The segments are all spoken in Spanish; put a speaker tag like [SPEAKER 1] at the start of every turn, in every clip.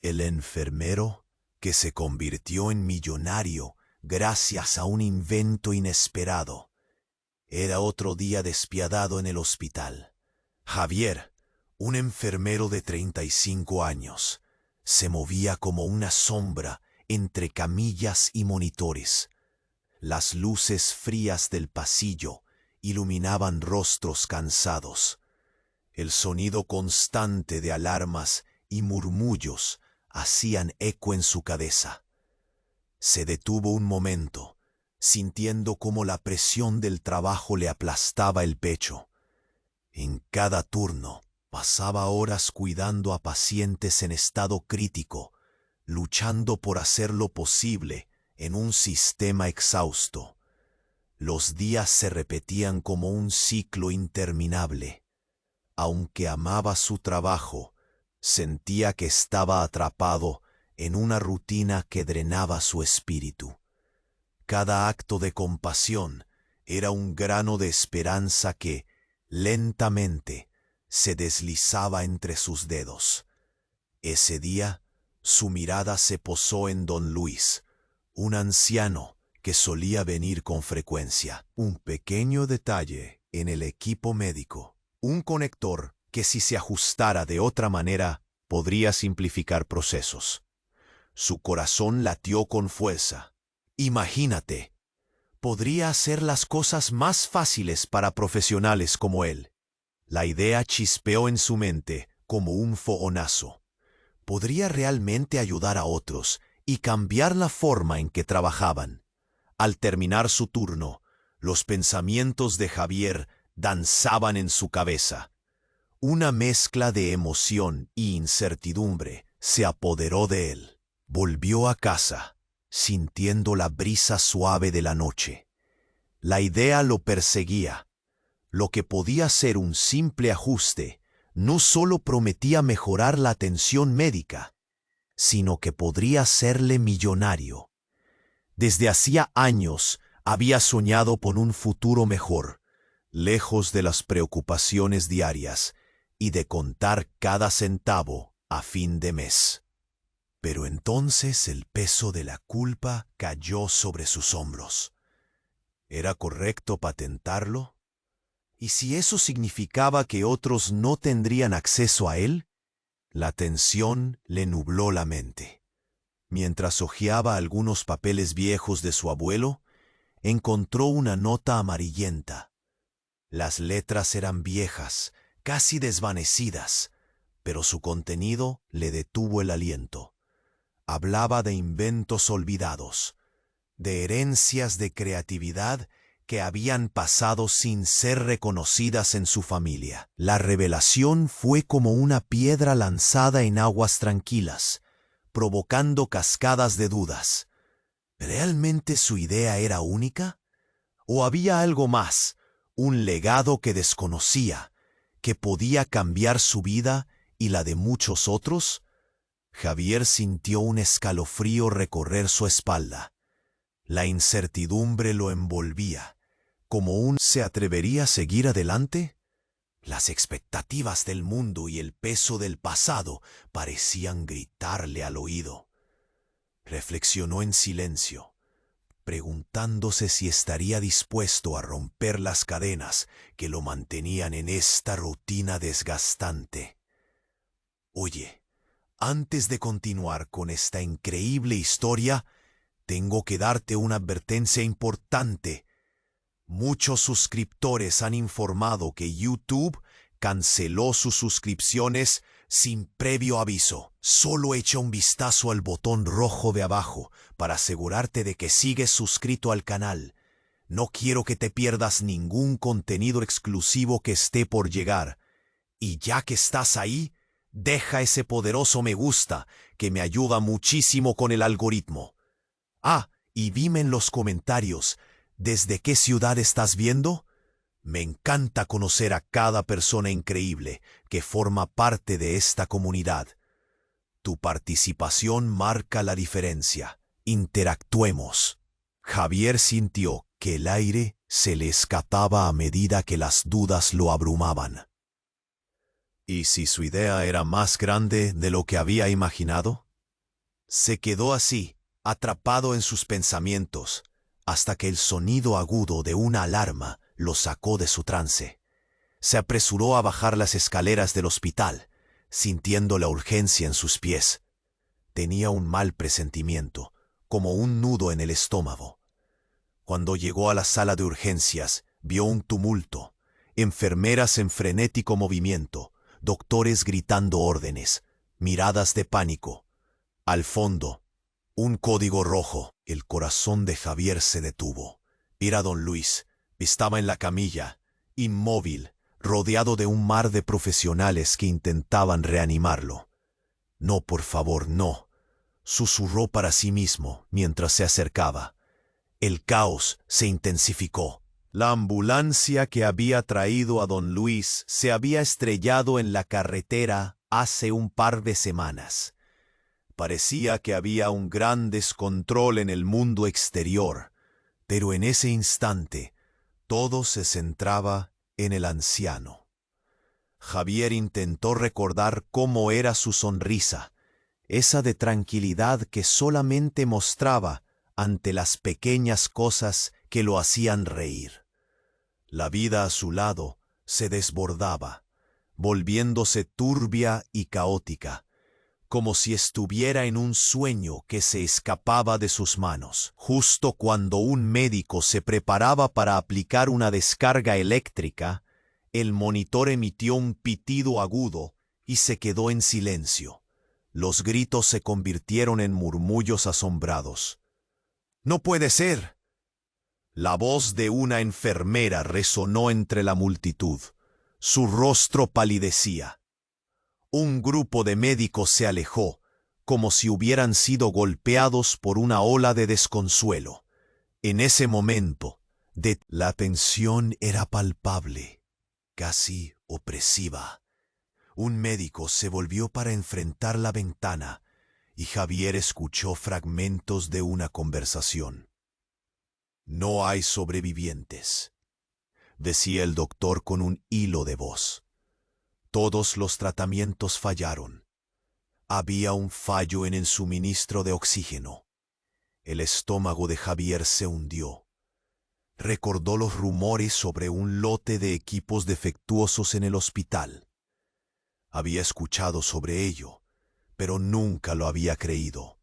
[SPEAKER 1] El enfermero que se convirtió en millonario gracias a un invento inesperado. Era otro día despiadado en el hospital. Javier, un enfermero de 35 años, se movía como una sombra entre camillas y monitores. Las luces frías del pasillo iluminaban rostros cansados. El sonido constante de alarmas y murmullos hacían eco en su cabeza. Se detuvo un momento, sintiendo cómo la presión del trabajo le aplastaba el pecho. En cada turno pasaba horas cuidando a pacientes en estado crítico, luchando por hacer lo posible en un sistema exhausto. Los días se repetían como un ciclo interminable. Aunque amaba su trabajo, sentía que estaba atrapado en una rutina que drenaba su espíritu. Cada acto de compasión era un grano de esperanza que, lentamente, se deslizaba entre sus dedos. Ese día, su mirada se posó en don Luis, un anciano que solía venir con frecuencia. Un pequeño detalle en el equipo médico. Un conector que si se ajustara de otra manera podría simplificar procesos. Su corazón latió con fuerza. Imagínate, podría hacer las cosas más fáciles para profesionales como él. La idea chispeó en su mente como un fogonazo. Podría realmente ayudar a otros y cambiar la forma en que trabajaban. Al terminar su turno, los pensamientos de Javier danzaban en su cabeza. Una mezcla de emoción y incertidumbre se apoderó de él. Volvió a casa, sintiendo la brisa suave de la noche. La idea lo perseguía. Lo que podía ser un simple ajuste no solo prometía mejorar la atención médica, sino que podría hacerle millonario. Desde hacía años había soñado por un futuro mejor, lejos de las preocupaciones diarias y de contar cada centavo a fin de mes. Pero entonces el peso de la culpa cayó sobre sus hombros. ¿Era correcto patentarlo? ¿Y si eso significaba que otros no tendrían acceso a él? La tensión le nubló la mente. Mientras hojeaba algunos papeles viejos de su abuelo, encontró una nota amarillenta. Las letras eran viejas, casi desvanecidas, pero su contenido le detuvo el aliento. Hablaba de inventos olvidados, de herencias de creatividad que habían pasado sin ser reconocidas en su familia. La revelación fue como una piedra lanzada en aguas tranquilas, provocando cascadas de dudas. ¿Realmente su idea era única? ¿O había algo más, un legado que desconocía, que podía cambiar su vida y la de muchos otros? Javier sintió un escalofrío recorrer su espalda. La incertidumbre lo envolvía. ¿Se atrevería a seguir adelante? Las expectativas del mundo y el peso del pasado parecían gritarle al oído. Reflexionó en silencio, preguntándose si estaría dispuesto a romper las cadenas que lo mantenían en esta rutina desgastante. Oye, antes de continuar con esta increíble historia, tengo que darte una advertencia importante. Muchos suscriptores han informado que YouTube canceló sus suscripciones sin previo aviso. Solo echa un vistazo al botón rojo de abajo para asegurarte de que sigues suscrito al canal. No quiero que te pierdas ningún contenido exclusivo que esté por llegar. Y ya que estás ahí, deja ese poderoso me gusta que me ayuda muchísimo con el algoritmo. Y dime en los comentarios, ¿desde qué ciudad estás viendo? Me encanta conocer a cada persona increíble que forma parte de esta comunidad. Tu participación marca la diferencia. Interactuemos. Javier sintió que el aire se le escapaba a medida que las dudas lo abrumaban. ¿Y si su idea era más grande de lo que había imaginado? Se quedó así, atrapado en sus pensamientos, hasta que el sonido agudo de una alarma lo sacó de su trance. Se apresuró a bajar las escaleras del hospital, sintiendo la urgencia en sus pies. Tenía un mal presentimiento, como un nudo en el estómago. Cuando llegó a la sala de urgencias, vio un tumulto, enfermeras en frenético movimiento, doctores gritando órdenes, miradas de pánico. Al fondo, un código rojo. El corazón de Javier se detuvo. Era don Luis. Estaba en la camilla, inmóvil, rodeado de un mar de profesionales que intentaban reanimarlo. No, por favor, no, susurró para sí mismo mientras se acercaba. El caos se intensificó. La ambulancia que había traído a don Luis se había estrellado en la carretera hace un par de semanas. Parecía que había un gran descontrol en el mundo exterior, pero en ese instante todo se centraba en el anciano. Javier intentó recordar cómo era su sonrisa, esa de tranquilidad que solamente mostraba ante las pequeñas cosas que lo hacían reír. La vida a su lado se desbordaba, volviéndose turbia y caótica, como si estuviera en un sueño que se escapaba de sus manos. Justo cuando un médico se preparaba para aplicar una descarga eléctrica, el monitor emitió un pitido agudo y se quedó en silencio. Los gritos se convirtieron en murmullos asombrados. «¡No puede ser!». La voz de una enfermera resonó entre la multitud. Su rostro palidecía. Un grupo de médicos se alejó, como si hubieran sido golpeados por una ola de desconsuelo. En ese momento, la tensión era palpable, casi opresiva. Un médico se volvió para enfrentar la ventana y Javier escuchó fragmentos de una conversación. «No hay sobrevivientes», decía el doctor con un hilo de voz. «Todos los tratamientos fallaron. Había un fallo en el suministro de oxígeno». El estómago de Javier se hundió. Recordó los rumores sobre un lote de equipos defectuosos en el hospital. Había escuchado sobre ello, pero nunca lo había creído.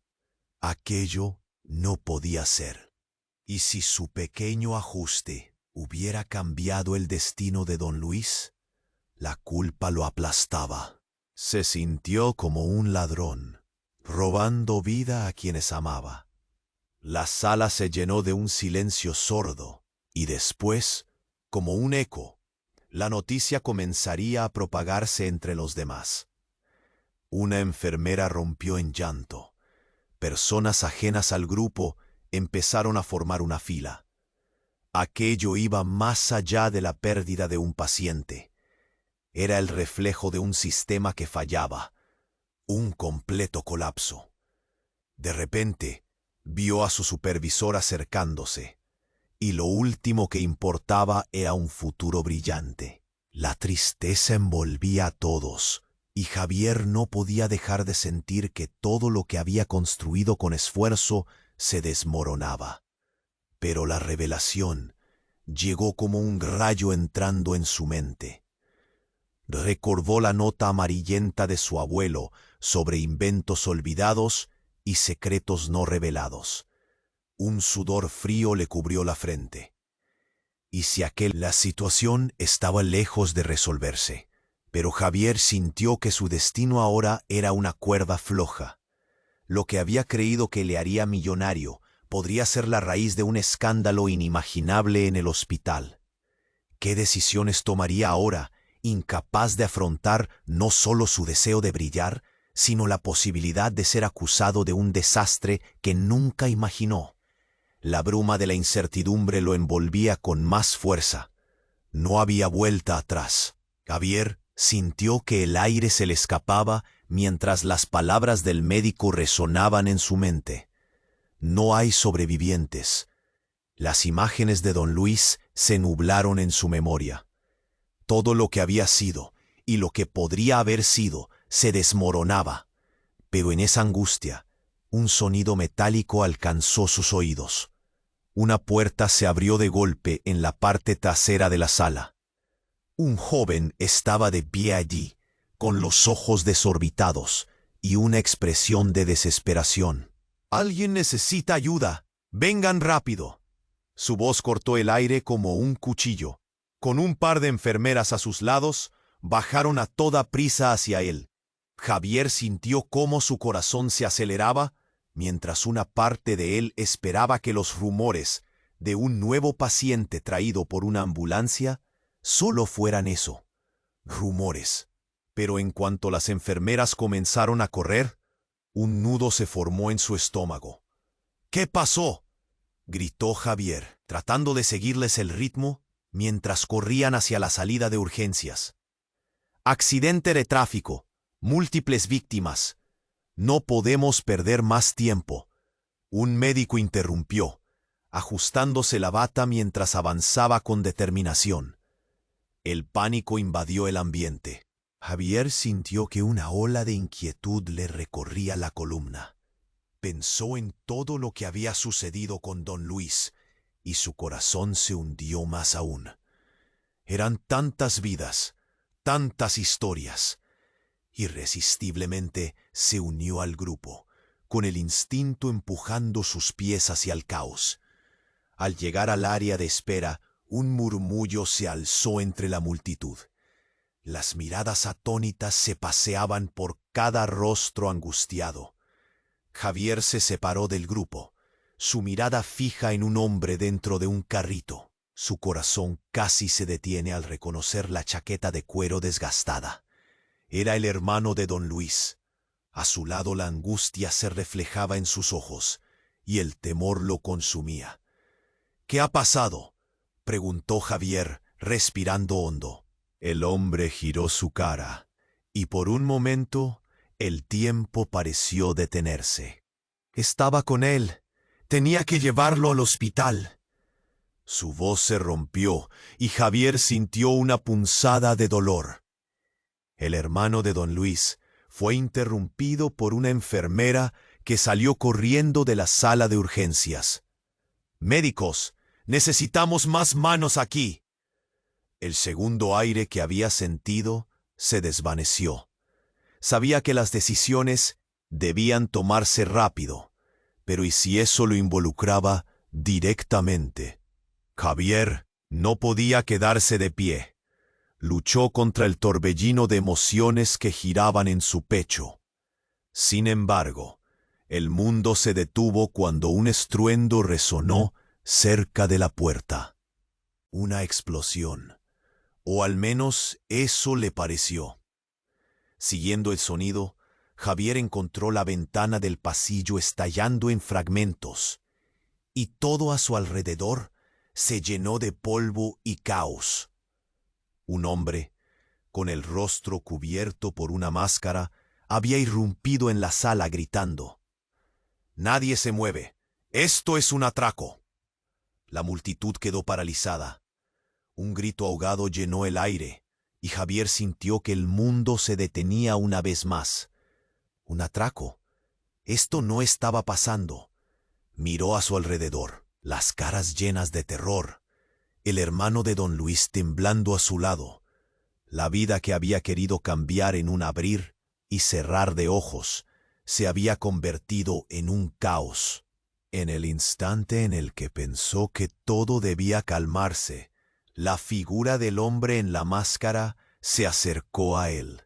[SPEAKER 1] Aquello no podía ser. ¿Y si su pequeño ajuste hubiera cambiado el destino de don Luis? La culpa lo aplastaba. Se sintió como un ladrón, robando vida a quienes amaba. La sala se llenó de un silencio sordo, y después, como un eco, la noticia comenzaría a propagarse entre los demás. Una enfermera rompió en llanto. Personas ajenas al grupo empezaron a formar una fila. Aquello iba más allá de la pérdida de un paciente. Era el reflejo de un sistema que fallaba, un completo colapso. De repente, vio a su supervisor acercándose, y lo último que importaba era un futuro brillante. La tristeza envolvía a todos, y Javier no podía dejar de sentir que todo lo que había construido con esfuerzo se desmoronaba. Pero la revelación llegó como un rayo entrando en su mente. Recordó la nota amarillenta de su abuelo sobre inventos olvidados y secretos no revelados. Un sudor frío le cubrió la frente. Y si la situación estaba lejos de resolverse, pero Javier sintió que su destino ahora era una cuerda floja. Lo que había creído que le haría millonario podría ser la raíz de un escándalo inimaginable en el hospital. ¿Qué decisiones tomaría ahora, incapaz de afrontar no solo su deseo de brillar, sino la posibilidad de ser acusado de un desastre que nunca imaginó? La bruma de la incertidumbre lo envolvía con más fuerza. No había vuelta atrás. Javier sintió que el aire se le escapaba mientras las palabras del médico resonaban en su mente. No hay sobrevivientes. Las imágenes de don Luis se nublaron en su memoria. Todo lo que había sido y lo que podría haber sido se desmoronaba. Pero en esa angustia, Un sonido metálico alcanzó sus oídos. Una puerta se abrió de golpe en la parte trasera de la sala. Un joven estaba de pie allí, con los ojos desorbitados y una expresión de desesperación. «Alguien necesita ayuda. Vengan rápido». Su voz cortó el aire como un cuchillo. Con un par de enfermeras a sus lados, bajaron a toda prisa hacia él. Javier sintió cómo su corazón se aceleraba, mientras una parte de él esperaba que los rumores de un nuevo paciente traído por una ambulancia solo fueran eso, rumores. Pero en cuanto las enfermeras comenzaron a correr, un nudo se formó en su estómago. «¿Qué pasó?», gritó Javier, tratando de seguirles el ritmo mientras corrían hacia la salida de urgencias. «Accidente de tráfico, múltiples víctimas. No podemos perder más tiempo», un médico interrumpió, ajustándose la bata mientras avanzaba con determinación. El pánico invadió el ambiente. Javier sintió que una ola de inquietud le recorría la columna. Pensó en todo lo que había sucedido con don Luis, y su corazón se hundió más aún. Eran tantas vidas, tantas historias. Irresistiblemente se unió al grupo, con el instinto empujando sus pies hacia el caos. Al llegar al área de espera, un murmullo se alzó entre la multitud. Las miradas atónitas se paseaban por cada rostro angustiado. Javier se separó del grupo, su mirada fija en un hombre dentro de un carrito. Su corazón casi se detiene al reconocer la chaqueta de cuero desgastada. Era el hermano de don Luis. A su lado la angustia se reflejaba en sus ojos, y el temor lo consumía. «¿Qué ha pasado?», preguntó Javier, respirando hondo. El hombre giró su cara, y por un momento el tiempo pareció detenerse. «Estaba con él. Tenía que llevarlo al hospital». Su voz se rompió, y Javier sintió una punzada de dolor. El hermano de don Luis fue interrumpido por una enfermera que salió corriendo de la sala de urgencias. «Médicos, necesitamos más manos aquí». El segundo aire que había sentido se desvaneció. Sabía que las decisiones debían tomarse rápido, pero ¿y si eso lo involucraba directamente? Javier no podía quedarse de pie. Luchó contra el torbellino de emociones que giraban en su pecho. Sin embargo, el mundo se detuvo cuando un estruendo resonó cerca de la puerta. Una explosión, o al menos eso le pareció. Siguiendo el sonido, Javier encontró la ventana del pasillo estallando en fragmentos, y todo a su alrededor se llenó de polvo y caos. Un hombre, con el rostro cubierto por una máscara, había irrumpido en la sala gritando: «Nadie se mueve. Esto es un atraco». La multitud quedó paralizada. Un grito ahogado llenó el aire, y Javier sintió que el mundo se detenía una vez más. ¿Un atraco? Esto no estaba pasando. Miró a su alrededor, las caras llenas de terror. El hermano de don Luis temblando a su lado. La vida que había querido cambiar en un abrir y cerrar de ojos se había convertido en un caos. En el instante en el que pensó que todo debía calmarse, la figura del hombre en la máscara se acercó a él.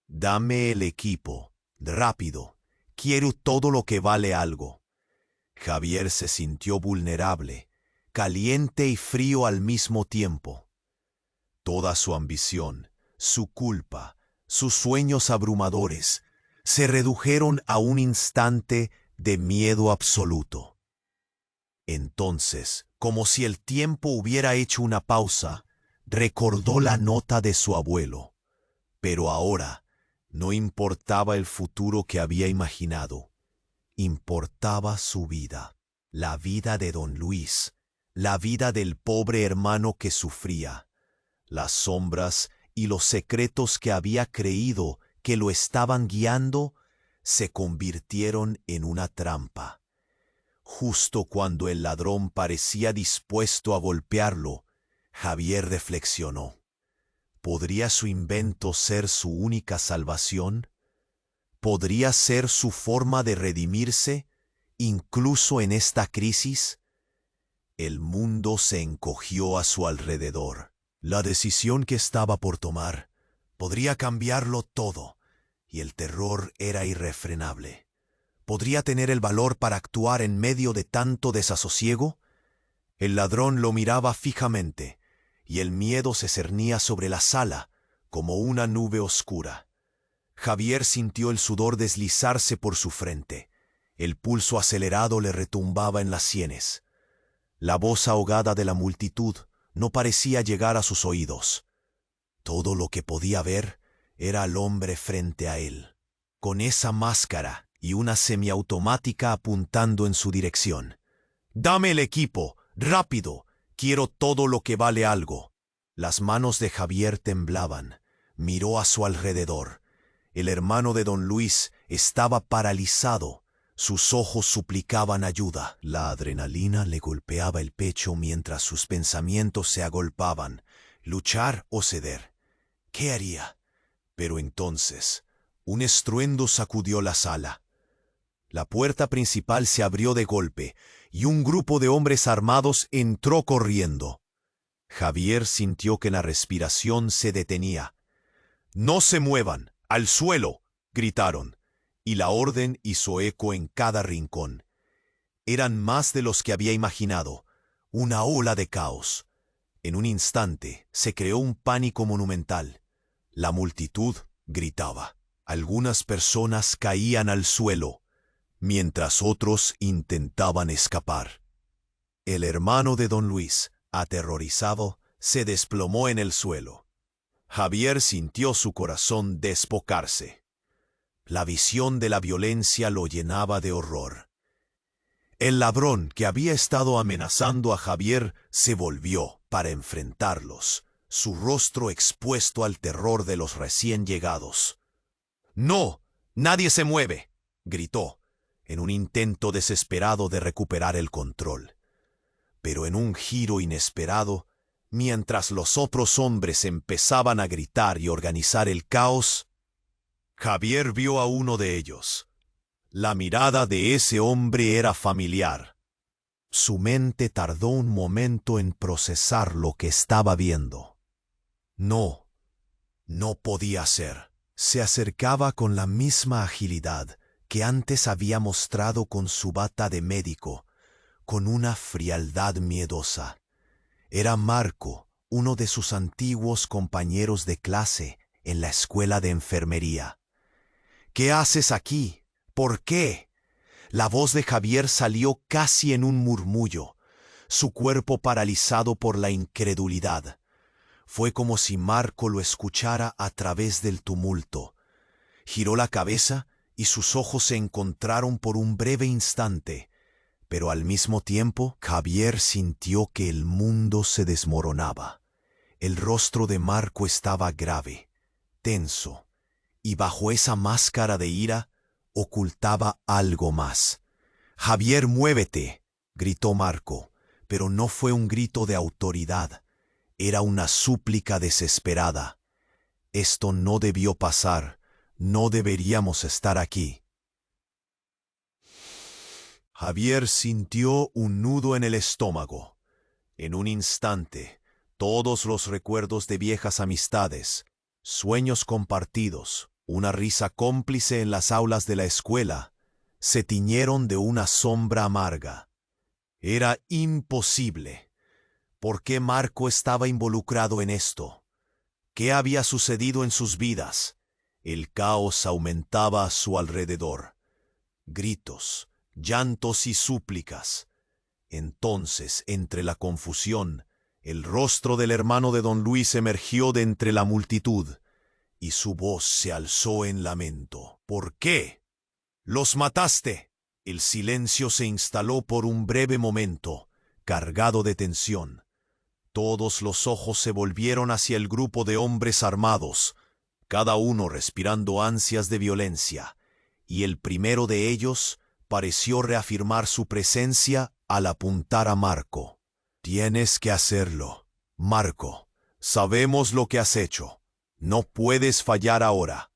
[SPEAKER 1] «Dame el equipo, rápido. Quiero todo lo que vale algo». Javier se sintió vulnerable, caliente y frío al mismo tiempo. Toda su ambición, su culpa, sus sueños abrumadores, se redujeron a un instante de miedo absoluto. Entonces, como si el tiempo hubiera hecho una pausa, recordó la nota de su abuelo. Pero ahora no importaba el futuro que había imaginado, importaba su vida, la vida de don Luis, la vida del pobre hermano que sufría, las sombras y los secretos que había creído que lo estaban guiando se convirtieron en una trampa. Justo cuando el ladrón parecía dispuesto a golpearlo, Javier reflexionó. ¿Podría su invento ser su única salvación? ¿Podría ser su forma de redimirse, incluso en esta crisis? El mundo se encogió a su alrededor. La decisión que estaba por tomar podría cambiarlo todo, y el terror era irrefrenable. ¿Podría tener el valor para actuar en medio de tanto desasosiego? El ladrón lo miraba fijamente, y el miedo se cernía sobre la sala como una nube oscura. Javier sintió el sudor deslizarse por su frente. El pulso acelerado le retumbaba en las sienes. La voz ahogada de la multitud no parecía llegar a sus oídos. Todo lo que podía ver era al hombre frente a él, con esa máscara y una semiautomática apuntando en su dirección. «¡Dame el equipo! ¡Rápido! Quiero todo lo que vale algo». Las manos de Javier temblaban. Miró a su alrededor. El hermano de don Luis estaba paralizado. Sus ojos suplicaban ayuda. La adrenalina le golpeaba el pecho mientras sus pensamientos se agolpaban. ¿Luchar o ceder? ¿Qué haría? Pero entonces, un estruendo sacudió la sala. La puerta principal se abrió de golpe, y un grupo de hombres armados entró corriendo. Javier sintió que la respiración se detenía. «¡No se muevan! ¡Al suelo!», gritaron, y la orden hizo eco en cada rincón. Eran más de los que había imaginado, una ola de caos. En un instante se creó un pánico monumental. La multitud gritaba. Algunas personas caían al suelo, mientras otros intentaban escapar. El hermano de don Luis, aterrorizado, se desplomó en el suelo. Javier sintió su corazón desbocarse. La visión de la violencia lo llenaba de horror. El ladrón que había estado amenazando a Javier se volvió para enfrentarlos, su rostro expuesto al terror de los recién llegados. «¡No! ¡Nadie se mueve!», gritó, en un intento desesperado de recuperar el control. Pero en un giro inesperado, mientras los otros hombres empezaban a gritar y organizar el caos, Javier vio a uno de ellos. La mirada de ese hombre era familiar. Su mente tardó un momento en procesar lo que estaba viendo. No podía ser. Se acercaba con la misma agilidad que antes había mostrado con su bata de médico, con una frialdad miedosa. Era Marco, uno de sus antiguos compañeros de clase en la escuela de enfermería. «¿Qué haces aquí? ¿Por qué?». La voz de Javier salió casi en un murmullo, su cuerpo paralizado por la incredulidad. Fue como si Marco lo escuchara a través del tumulto. Giró la cabeza y sus ojos se encontraron por un breve instante, pero al mismo tiempo Javier sintió que el mundo se desmoronaba. El rostro de Marco estaba grave, tenso, y bajo esa máscara de ira ocultaba algo más. «Javier, muévete», gritó Marco, pero no fue un grito de autoridad. Era una súplica desesperada. «Esto no debió pasar. No deberíamos estar aquí». Javier sintió un nudo en el estómago. En un instante, todos los recuerdos de viejas amistades, sueños compartidos, una risa cómplice en las aulas de la escuela, se tiñeron de una sombra amarga. Era imposible. ¿Por qué Marco estaba involucrado en esto? ¿Qué había sucedido en sus vidas? El caos aumentaba a su alrededor. Gritos, llantos y súplicas. Entonces, entre la confusión, el rostro del hermano de don Luis emergió de entre la multitud, y su voz se alzó en lamento. «¿Por qué? ¡Los mataste!». El silencio se instaló por un breve momento, cargado de tensión. Todos los ojos se volvieron hacia el grupo de hombres armados, cada uno respirando ansias de violencia, y el primero de ellos pareció reafirmar su presencia al apuntar a Marco. «Tienes que hacerlo, Marco. Sabemos lo que has hecho. No puedes fallar ahora».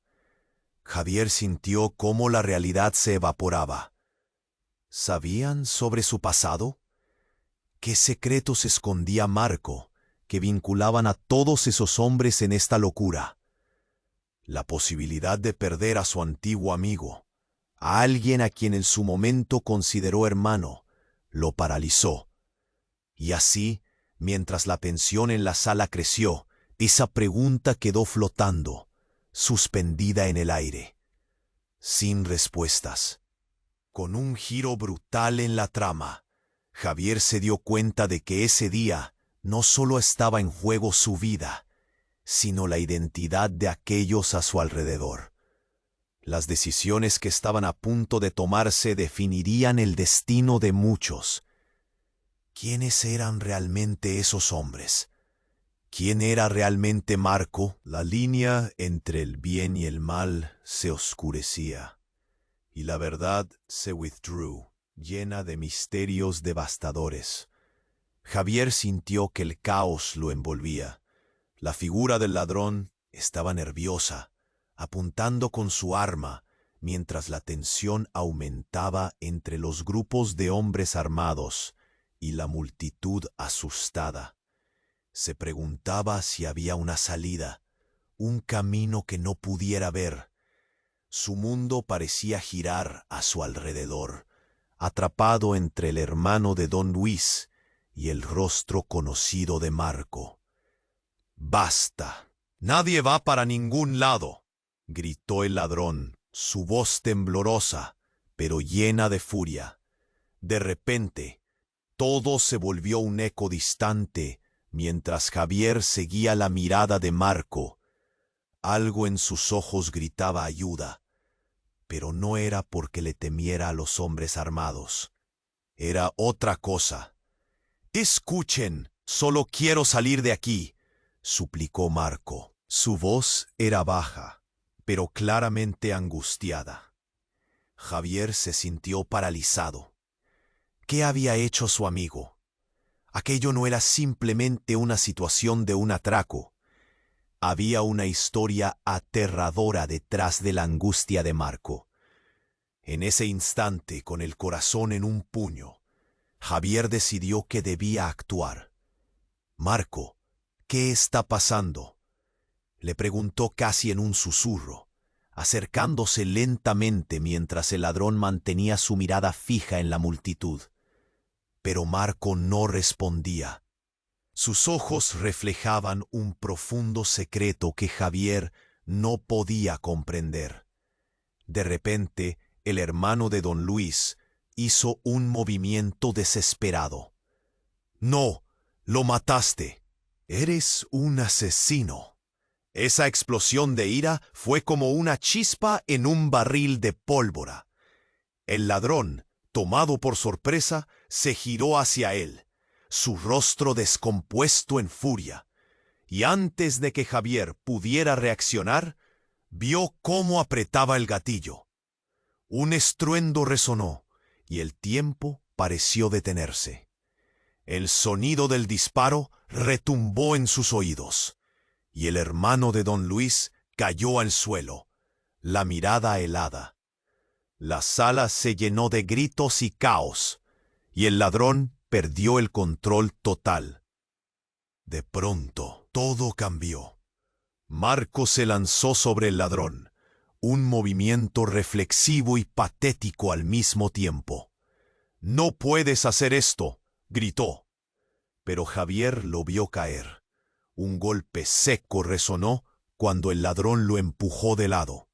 [SPEAKER 1] Javier sintió cómo la realidad se evaporaba. ¿Sabían sobre su pasado? ¿Qué secretos escondía Marco que vinculaban a todos esos hombres en esta locura? La posibilidad de perder a su antiguo amigo, a alguien a quien en su momento consideró hermano, lo paralizó. Y así, mientras la tensión en la sala creció, esa pregunta quedó flotando, suspendida en el aire, sin respuestas. Con un giro brutal en la trama, Javier se dio cuenta de que ese día no solo estaba en juego su vida, sino la identidad de aquellos a su alrededor. Las decisiones que estaban a punto de tomarse definirían el destino de muchos. ¿Quiénes eran realmente esos hombres? ¿Quién era realmente Marco? La línea entre el bien y el mal se oscurecía, y la verdad se withdrew, llena de misterios devastadores. Javier sintió que el caos lo envolvía. La figura del ladrón estaba nerviosa, apuntando con su arma, mientras la tensión aumentaba entre los grupos de hombres armados y la multitud asustada. Se preguntaba si había una salida, un camino que no pudiera ver. Su mundo parecía girar a su alrededor, atrapado entre el hermano de don Luis y el rostro conocido de Marco. «¡Basta! Nadie va para ningún lado», gritó el ladrón, su voz temblorosa, pero llena de furia. De repente, todo se volvió un eco distante mientras Javier seguía la mirada de Marco. Algo en sus ojos gritaba ayuda, pero no era porque le temiera a los hombres armados. Era otra cosa. «Escuchen, solo quiero salir de aquí», suplicó Marco. Su voz era baja, pero claramente angustiada. Javier se sintió paralizado. ¿Qué había hecho su amigo? Aquello no era simplemente una situación de un atraco. Había una historia aterradora detrás de la angustia de Marco. En ese instante, con el corazón en un puño, Javier decidió que debía actuar. «Marco, ¿qué está pasando?», le preguntó casi en un susurro, acercándose lentamente mientras el ladrón mantenía su mirada fija en la multitud. Pero Marco no respondía. Sus ojos reflejaban un profundo secreto que Javier no podía comprender. De repente, el hermano de don Luis hizo un movimiento desesperado. «No, lo mataste. Eres un asesino». Esa explosión de ira fue como una chispa en un barril de pólvora. El ladrón, tomado por sorpresa, se giró hacia él, su rostro descompuesto en furia, y antes de que Javier pudiera reaccionar, vio cómo apretaba el gatillo. Un estruendo resonó, y el tiempo pareció detenerse. El sonido del disparo retumbó en sus oídos, y el hermano de don Luis cayó al suelo, la mirada helada. La sala se llenó de gritos y caos, y el ladrón perdió el control total. De pronto, todo cambió. Marco se lanzó sobre el ladrón, un movimiento reflexivo y patético al mismo tiempo. «No puedes hacer esto», gritó. Pero Javier lo vio caer. Un golpe seco resonó cuando el ladrón lo empujó de lado.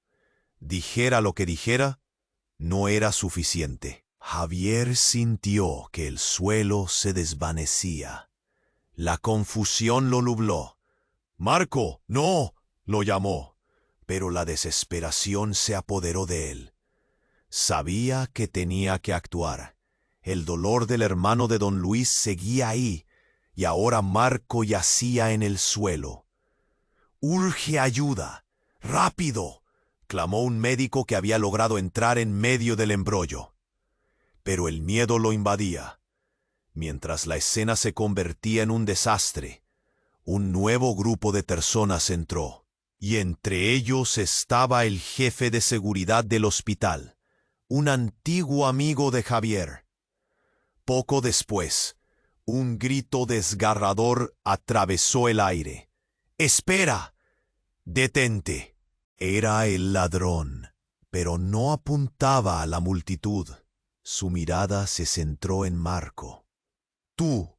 [SPEAKER 1] Dijera lo que dijera, no era suficiente. Javier sintió que el suelo se desvanecía. La confusión lo nubló. «¡Marco, no!», lo llamó, pero la desesperación se apoderó de él. Sabía que tenía que actuar. El dolor del hermano de don Luis seguía ahí, y ahora Marco yacía en el suelo. «¡Urge ayuda! ¡Rápido!», exclamó un médico que había logrado entrar en medio del embrollo. Pero el miedo lo invadía. Mientras la escena se convertía en un desastre, un nuevo grupo de personas entró, y entre ellos estaba el jefe de seguridad del hospital, un antiguo amigo de Javier. Poco después, un grito desgarrador atravesó el aire. ¡Espera! ¡Detente! Era el ladrón, pero no apuntaba a la multitud. Su mirada se centró en Marco. Tú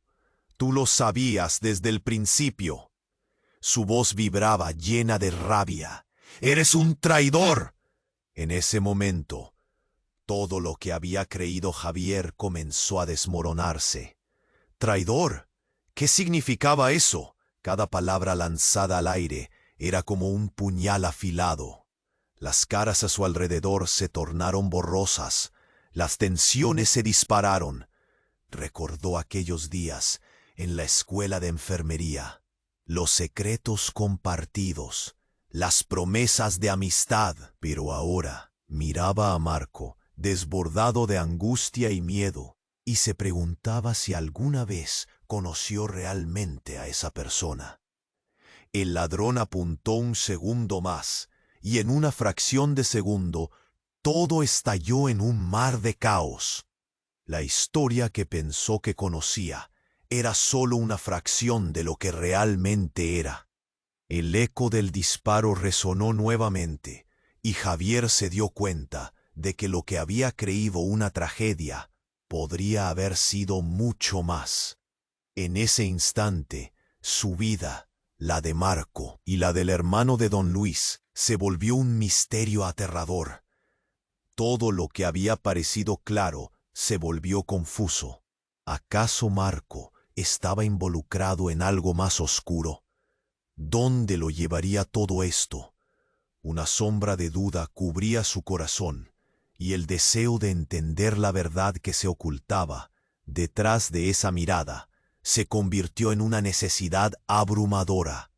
[SPEAKER 1] lo sabías desde el principio. Su voz vibraba llena de rabia. ¡Eres un traidor! En ese momento, todo lo que había creído Javier comenzó a desmoronarse. ¿Traidor? ¿Qué significaba eso? Cada palabra lanzada al aire era como un puñal afilado. Las caras a su alrededor se tornaron borrosas. Las tensiones se dispararon. Recordó aquellos días en la escuela de enfermería. Los secretos compartidos, las promesas de amistad. Pero ahora miraba a Marco, desbordado de angustia y miedo, y se preguntaba si alguna vez conoció realmente a esa persona. El ladrón apuntó un segundo más, y en una fracción de segundo, todo estalló en un mar de caos. La historia que pensó que conocía era solo una fracción de lo que realmente era. El eco del disparo resonó nuevamente, y Javier se dio cuenta de que lo que había creído una tragedia podría haber sido mucho más. En ese instante, su vida, la de Marco y la del hermano de don Luis, se volvió un misterio aterrador. Todo lo que había parecido claro se volvió confuso. ¿Acaso Marco estaba involucrado en algo más oscuro? ¿Dónde lo llevaría todo esto? Una sombra de duda cubría su corazón, y el deseo de entender la verdad que se ocultaba detrás de esa mirada se convirtió en una necesidad abrumadora.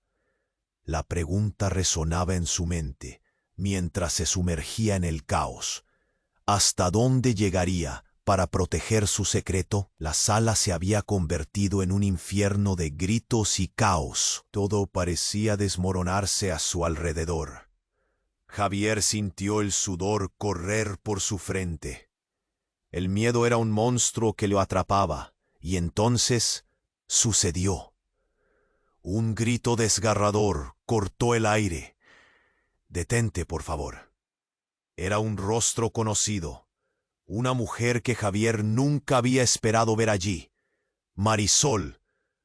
[SPEAKER 1] La pregunta resonaba en su mente mientras se sumergía en el caos. ¿Hasta dónde llegaría para proteger su secreto? La sala se había convertido en un infierno de gritos y caos. Todo parecía desmoronarse a su alrededor. Javier sintió el sudor correr por su frente. El miedo era un monstruo que lo atrapaba, y entonces sucedió. Un grito desgarrador cortó el aire. «Detente, por favor». Era un rostro conocido, una mujer que Javier nunca había esperado ver allí. Marisol,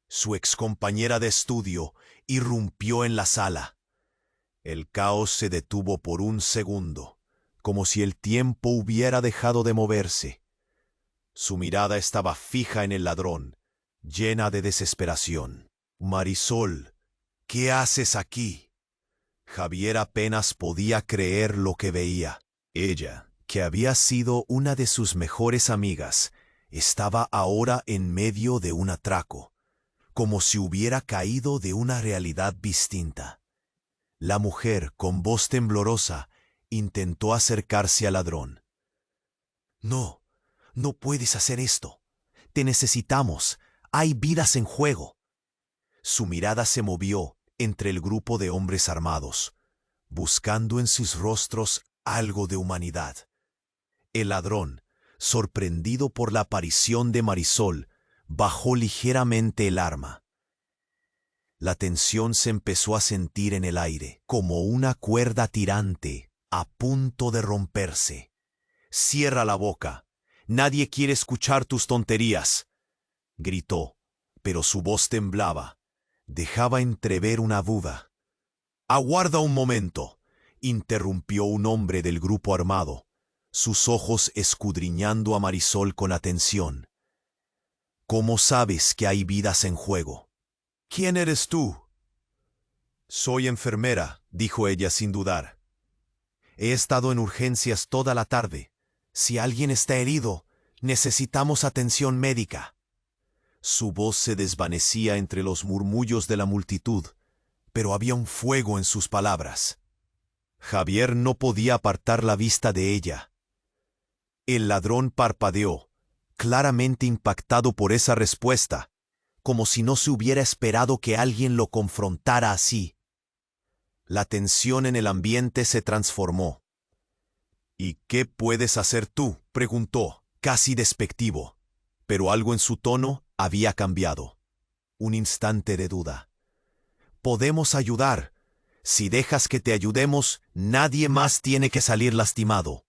[SPEAKER 1] su excompañera de estudio, irrumpió en la sala. El caos se detuvo por un segundo, como si el tiempo hubiera dejado de moverse. Su mirada estaba fija en el ladrón, llena de desesperación. «Marisol, ¿qué haces aquí?» Javier apenas podía creer lo que veía. Ella, que había sido una de sus mejores amigas, estaba ahora en medio de un atraco, como si hubiera caído de una realidad distinta. La mujer, con voz temblorosa, intentó acercarse al ladrón. «No, no puedes hacer esto. Te necesitamos. Hay vidas en juego». Su mirada se movió entre el grupo de hombres armados, buscando en sus rostros algo de humanidad. El ladrón, sorprendido por la aparición de Marisol, bajó ligeramente el arma. La tensión se empezó a sentir en el aire, como una cuerda tirante, a punto de romperse. «Cierra la boca. Nadie quiere escuchar tus tonterías», gritó, pero su voz temblaba. Dejaba entrever una duda. «Aguarda un momento», interrumpió un hombre del grupo armado, sus ojos escudriñando a Marisol con atención. «¿Cómo sabes que hay vidas en juego?» «¿Quién eres tú?» «Soy enfermera», dijo ella sin dudar. «He estado en urgencias toda la tarde. Si alguien está herido, necesitamos atención médica». Su voz se desvanecía entre los murmullos de la multitud, pero había un fuego en sus palabras. Javier no podía apartar la vista de ella. El ladrón parpadeó, claramente impactado por esa respuesta, como si no se hubiera esperado que alguien lo confrontara así. La tensión en el ambiente se transformó. «¿Y qué puedes hacer tú?», preguntó, casi despectivo, pero algo en su tono había cambiado. Un instante de duda. «Podemos ayudar. Si dejas que te ayudemos, nadie más tiene que salir lastimado».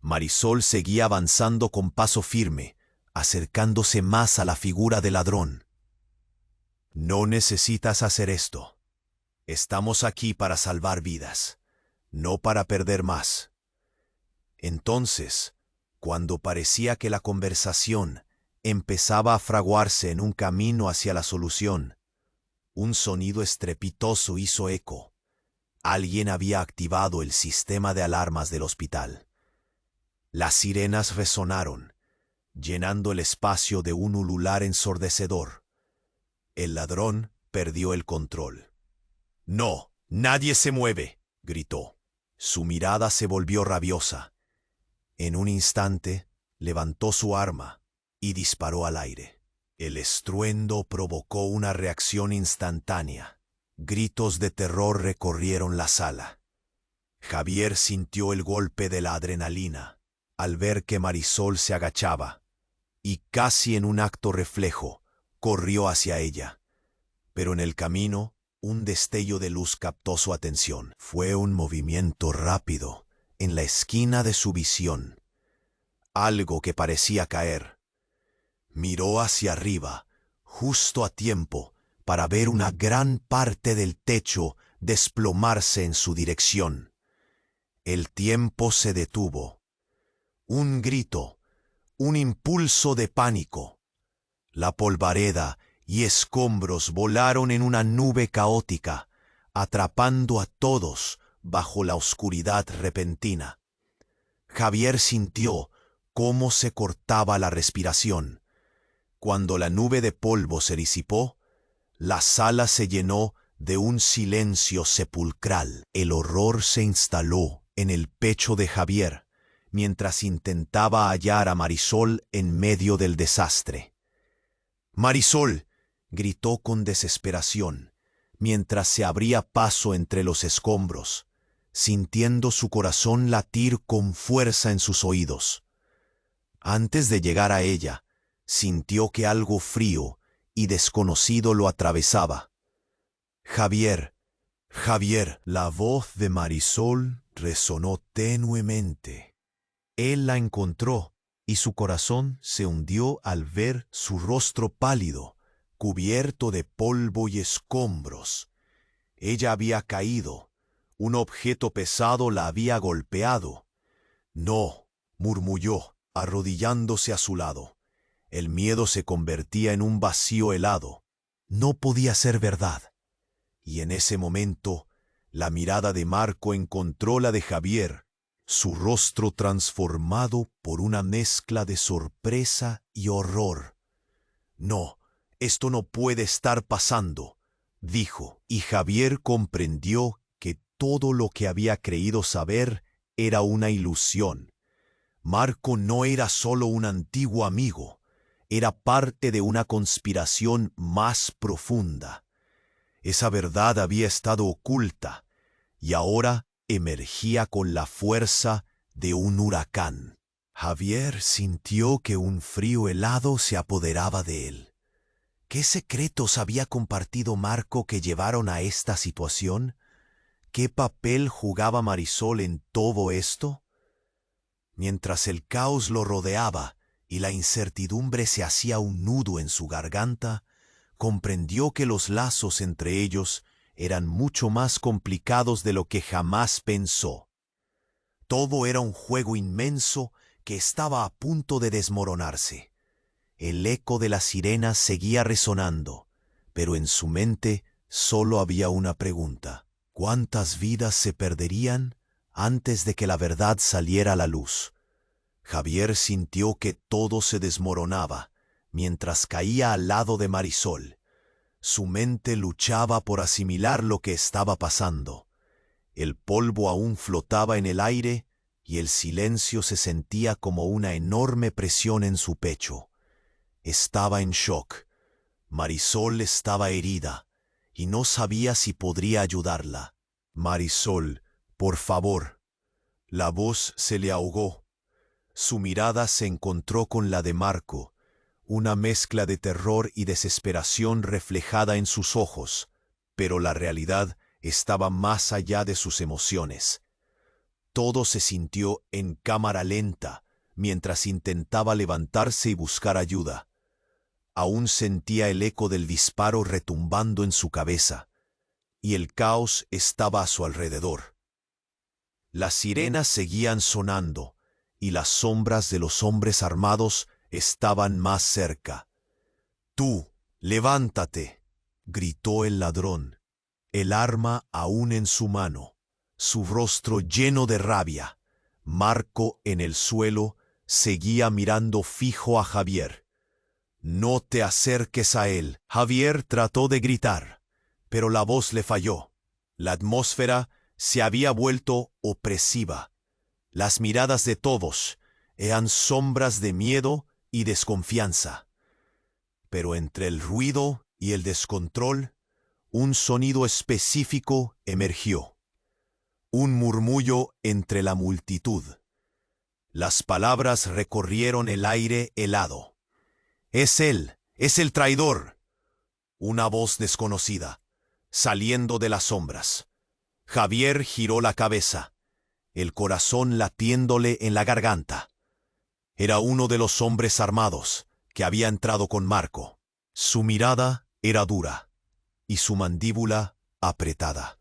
[SPEAKER 1] Marisol seguía avanzando con paso firme, acercándose más a la figura del ladrón. «No necesitas hacer esto. Estamos aquí para salvar vidas, no para perder más». Entonces, cuando parecía que la conversación empezaba a fraguarse en un camino hacia la solución, un sonido estrepitoso hizo eco. Alguien había activado el sistema de alarmas del hospital. Las sirenas resonaron, llenando el espacio de un ulular ensordecedor. El ladrón perdió el control. «¡No! ¡Nadie se mueve!», gritó. Su mirada se volvió rabiosa. En un instante, levantó su arma y disparó al aire. El estruendo provocó una reacción instantánea. Gritos de terror recorrieron la sala. Javier sintió el golpe de la adrenalina al ver que Marisol se agachaba, y casi en un acto reflejo, corrió hacia ella. Pero en el camino, un destello de luz captó su atención. Fue un movimiento rápido en la esquina de su visión. Algo que parecía caer. Miró hacia arriba, justo a tiempo, para ver una gran parte del techo desplomarse en su dirección. El tiempo se detuvo. Un grito, un impulso de pánico. La polvareda y escombros volaron en una nube caótica, atrapando a todos bajo la oscuridad repentina. Javier sintió cómo se cortaba la respiración. Cuando la nube de polvo se disipó, la sala se llenó de un silencio sepulcral. El horror se instaló en el pecho de Javier, mientras intentaba hallar a Marisol en medio del desastre. «¡Marisol!», gritó con desesperación, mientras se abría paso entre los escombros, sintiendo su corazón latir con fuerza en sus oídos. Antes de llegar a ella, sintió que algo frío y desconocido lo atravesaba. «Javier, Javier», la voz de Marisol resonó tenuemente. Él la encontró, y su corazón se hundió al ver su rostro pálido, cubierto de polvo y escombros. Ella había caído. Un objeto pesado la había golpeado. «No», murmulló, arrodillándose a su lado. El miedo se convertía en un vacío helado. No podía ser verdad. Y en ese momento, la mirada de Marco encontró la de Javier, su rostro transformado por una mezcla de sorpresa y horror. «No, esto no puede estar pasando», dijo, y Javier comprendió que todo lo que había creído saber era una ilusión. Marco no era solo un antiguo amigo, era parte de una conspiración más profunda. Esa verdad había estado oculta, y ahora emergía con la fuerza de un huracán. Javier sintió que un frío helado se apoderaba de él. ¿Qué secretos había compartido Marco que llevaron a esta situación? ¿Qué papel jugaba Marisol en todo esto? Mientras el caos lo rodeaba y la incertidumbre se hacía un nudo en su garganta, comprendió que los lazos entre ellos eran mucho más complicados de lo que jamás pensó. Todo era un juego inmenso que estaba a punto de desmoronarse. El eco de las sirenas seguía resonando, pero en su mente solo había una pregunta: ¿cuántas vidas se perderían antes de que la verdad saliera a la luz? Javier sintió que todo se desmoronaba mientras caía al lado de Marisol. Su mente luchaba por asimilar lo que estaba pasando. El polvo aún flotaba en el aire y el silencio se sentía como una enorme presión en su pecho. Estaba en shock. Marisol estaba herida y no sabía si podría ayudarla. Marisol, por favor. La voz se le ahogó. Su mirada se encontró con la de Marco, una mezcla de terror y desesperación reflejada en sus ojos, pero la realidad estaba más allá de sus emociones. Todo se sintió en cámara lenta mientras intentaba levantarse y buscar ayuda. Aún sentía el eco del disparo retumbando en su cabeza, y el caos estaba a su alrededor. Las sirenas seguían sonando, y las sombras de los hombres armados estaban más cerca. «Tú, levántate», gritó el ladrón, el arma aún en su mano, su rostro lleno de rabia. Marco, en el suelo, seguía mirando fijo a Javier. «No te acerques a él». Javier trató de gritar, pero la voz le falló. La atmósfera se había vuelto opresiva. Las miradas de todos eran sombras de miedo y desconfianza. Pero entre el ruido y el descontrol, un sonido específico emergió. Un murmullo entre la multitud. Las palabras recorrieron el aire helado. «Es él, es el traidor». Una voz desconocida, saliendo de las sombras. Javier giró la cabeza, el corazón latiéndole en la garganta. Era uno de los hombres armados que había entrado con Marco. Su mirada era dura y su mandíbula apretada.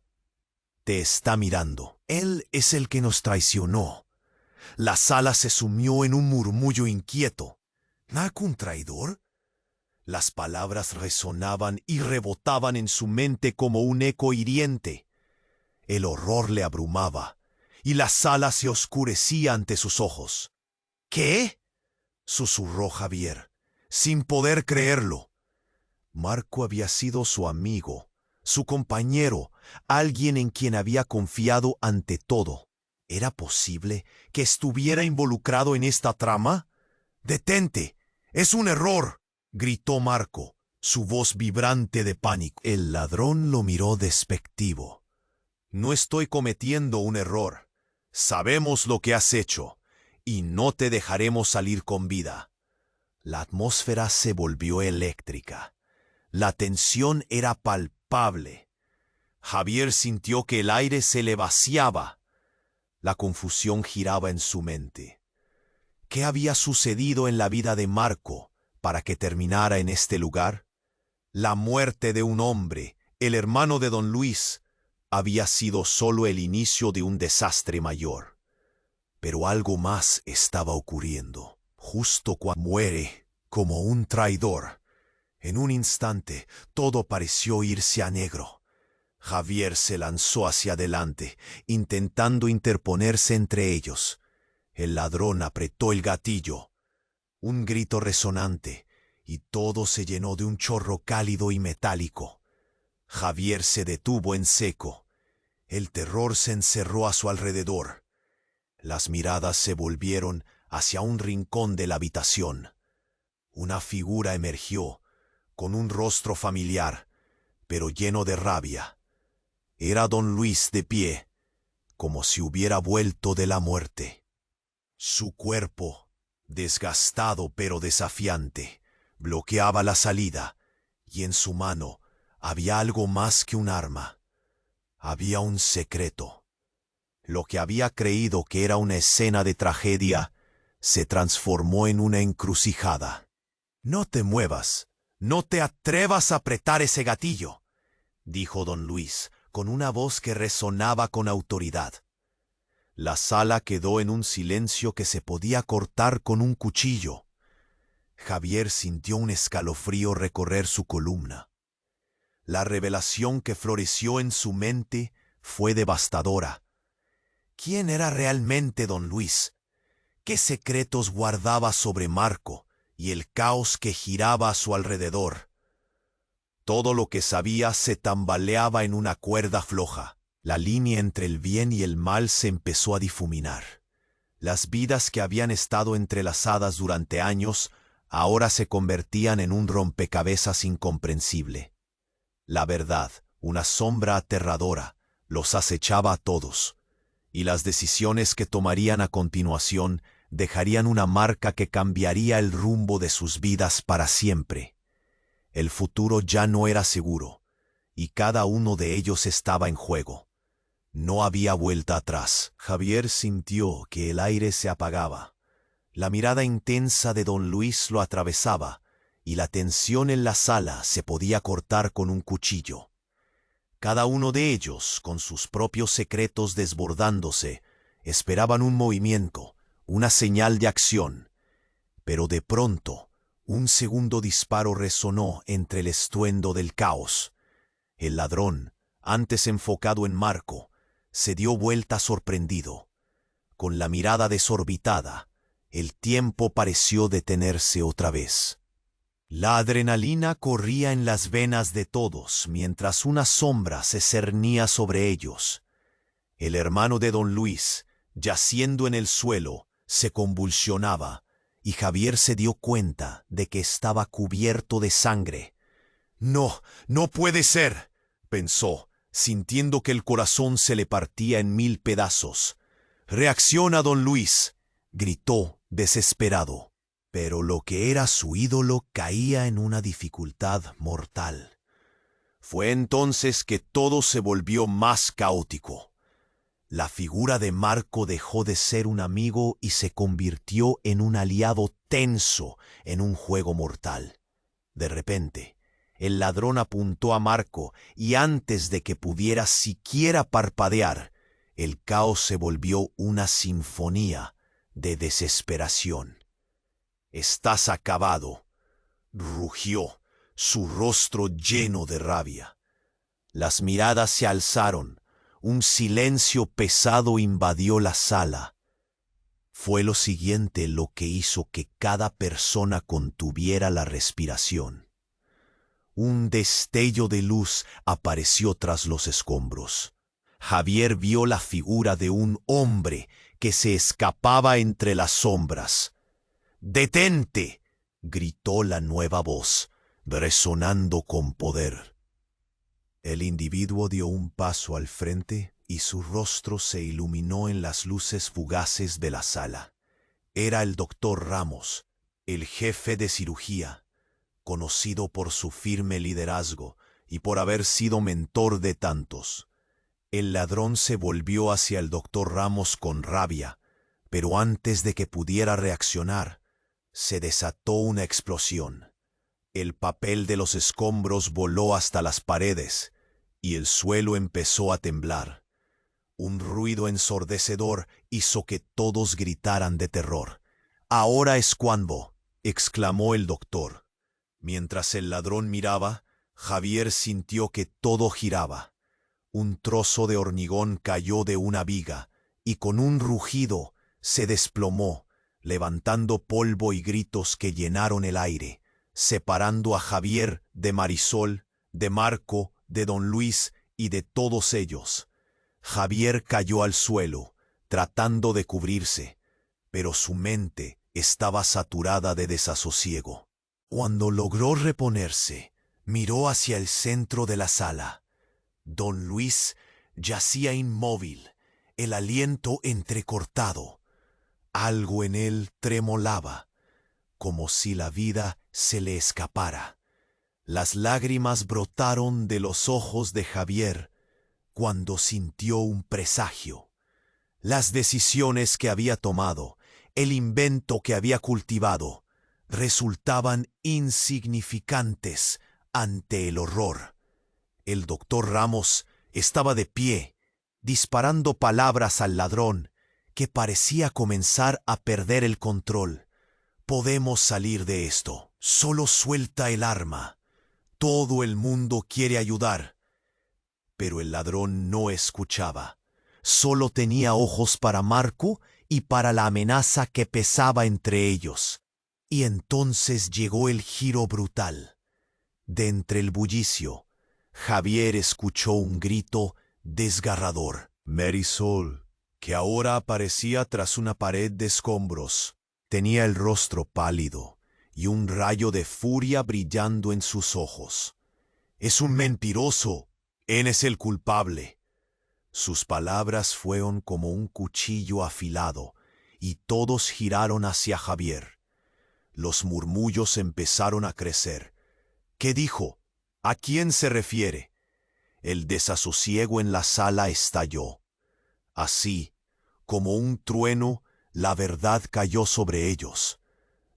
[SPEAKER 1] «Te está mirando. Él es el que nos traicionó». La sala se sumió en un murmullo inquieto. «¿Marco un traidor?». Las palabras resonaban y rebotaban en su mente como un eco hiriente. El horror le abrumaba, y la sala se oscurecía ante sus ojos. «¿Qué?», susurró Javier, sin poder creerlo. Marco había sido su amigo, su compañero, alguien en quien había confiado ante todo. ¿Era posible que estuviera involucrado en esta trama? «¡Detente! ¡Es un error!», gritó Marco, su voz vibrante de pánico. El ladrón lo miró despectivo. «No estoy cometiendo un error. Sabemos lo que has hecho, y no te dejaremos salir con vida». La atmósfera se volvió eléctrica. La tensión era palpable. Javier sintió que el aire se le vaciaba. La confusión giraba en su mente. ¿Qué había sucedido en la vida de Marco para que terminara en este lugar? La muerte de un hombre, el hermano de don Luis, había sido solo el inicio de un desastre mayor. Pero algo más estaba ocurriendo. Justo cuando muere como un traidor, en un instante todo pareció irse a negro. Javier se lanzó hacia adelante, intentando interponerse entre ellos. El ladrón apretó el gatillo. Un grito resonante, y todo se llenó de un chorro cálido y metálico. Javier se detuvo en seco. El terror se encerró a su alrededor. Las miradas se volvieron hacia un rincón de la habitación. Una figura emergió, con un rostro familiar, pero lleno de rabia. Era don Luis de pie, como si hubiera vuelto de la muerte. Su cuerpo, desgastado pero desafiante, bloqueaba la salida, y en su mano había algo más que un arma. Había un secreto. Lo que había creído que era una escena de tragedia se transformó en una encrucijada. «No te muevas, no te atrevas a apretar ese gatillo», dijo don Luis, con una voz que resonaba con autoridad. La sala quedó en un silencio que se podía cortar con un cuchillo. Javier sintió un escalofrío recorrer su columna. La revelación que floreció en su mente fue devastadora. ¿Quién era realmente don Luis? ¿Qué secretos guardaba sobre Marco y el caos que giraba a su alrededor? Todo lo que sabía se tambaleaba en una cuerda floja. La línea entre el bien y el mal se empezó a difuminar. Las vidas que habían estado entrelazadas durante años ahora se convertían en un rompecabezas incomprensible. La verdad, una sombra aterradora, los acechaba a todos, y las decisiones que tomarían a continuación dejarían una marca que cambiaría el rumbo de sus vidas para siempre. El futuro ya no era seguro, y cada uno de ellos estaba en juego. No había vuelta atrás. Javier sintió que el aire se apagaba. La mirada intensa de don Luis lo atravesaba, y la tensión en la sala se podía cortar con un cuchillo. Cada uno de ellos, con sus propios secretos desbordándose, esperaban un movimiento, una señal de acción. Pero de pronto, un segundo disparo resonó entre el estruendo del caos. El ladrón, antes enfocado en Marco, se dio vuelta sorprendido. Con la mirada desorbitada, el tiempo pareció detenerse otra vez. La adrenalina corría en las venas de todos mientras una sombra se cernía sobre ellos. El hermano de don Luis, yaciendo en el suelo, se convulsionaba, y Javier se dio cuenta de que estaba cubierto de sangre. «No, no puede ser», pensó, sintiendo que el corazón se le partía en 1000 pedazos. «Reacciona, don Luis», gritó, desesperado. Pero lo que era su ídolo caía en una dificultad mortal. Fue entonces que todo se volvió más caótico. La figura de Marco dejó de ser un amigo y se convirtió en un aliado tenso en un juego mortal. De repente, el ladrón apuntó a Marco y antes de que pudiera siquiera parpadear, el caos se volvió una sinfonía de desesperación. «Estás acabado», rugió, su rostro lleno de rabia. Las miradas se alzaron, un silencio pesado invadió la sala. Fue lo siguiente lo que hizo que cada persona contuviera la respiración. Un destello de luz apareció tras los escombros. Javier vio la figura de un hombre que se escapaba entre las sombras. «¡Detente!», gritó la nueva voz, resonando con poder. El individuo dio un paso al frente y su rostro se iluminó en las luces fugaces de la sala. Era el doctor Ramos, el jefe de cirugía, conocido por su firme liderazgo y por haber sido mentor de tantos. El ladrón se volvió hacia el doctor Ramos con rabia, pero antes de que pudiera reaccionar, se desató una explosión. El papel de los escombros voló hasta las paredes y el suelo empezó a temblar. Un ruido ensordecedor hizo que todos gritaran de terror. «Ahora es cuando», exclamó el doctor. Mientras el ladrón miraba, Javier sintió que todo giraba. Un trozo de hormigón cayó de una viga y con un rugido se desplomó, levantando polvo y gritos que llenaron el aire, separando a Javier de Marisol, de Marco, de don Luis y de todos ellos. Javier cayó al suelo, tratando de cubrirse, pero su mente estaba saturada de desasosiego. Cuando logró reponerse, miró hacia el centro de la sala. Don Luis yacía inmóvil, el aliento entrecortado. Algo en él tremolaba, como si la vida se le escapara. Las lágrimas brotaron de los ojos de Javier cuando sintió un presagio. Las decisiones que había tomado, el invento que había cultivado, resultaban insignificantes ante el horror. El doctor Ramos estaba de pie, disparando palabras al ladrón, que parecía comenzar a perder el control. «Podemos salir de esto. Solo suelta el arma. Todo el mundo quiere ayudar». Pero el ladrón no escuchaba. Solo tenía ojos para Marco y para la amenaza que pesaba entre ellos. Y entonces llegó el giro brutal. De entre el bullicio, Javier escuchó un grito desgarrador. Marisol, que ahora aparecía tras una pared de escombros, tenía el rostro pálido y un rayo de furia brillando en sus ojos. «Es un mentiroso. Él es el culpable». Sus palabras fueron como un cuchillo afilado, y todos giraron hacia Javier. Los murmullos empezaron a crecer. ¿Qué dijo? ¿A quién se refiere? El desasosiego en la sala estalló. Así, como un trueno, la verdad cayó sobre ellos.